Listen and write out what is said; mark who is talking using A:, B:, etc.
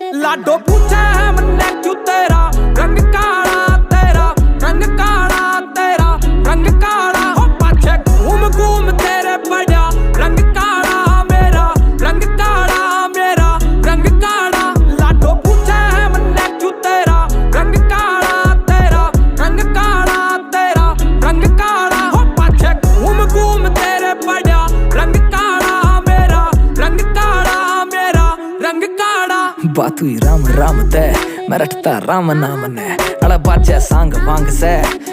A: लाडो पूछे है मन्ने क्यों तेरा रंग काला, तेरा रंग काला, तेरा रंग काला। हो पाछे घूम घूम तेरे पड़ा रंग काला मेरा, रंग काला मेरा, रंग काला। लाडो पूछे है मन्ने क्यों तेरा रंग काला, तेरा रंग काला, तेरा रंग काला। हो पाछे घूम घूम तेरे पड़ा रंग काला मेरा, रंग काला मेरा, रंग काला।
B: बात हुई राम राम ते मैं रटता राम नाम ने अड़ा बाजा सांग वांग से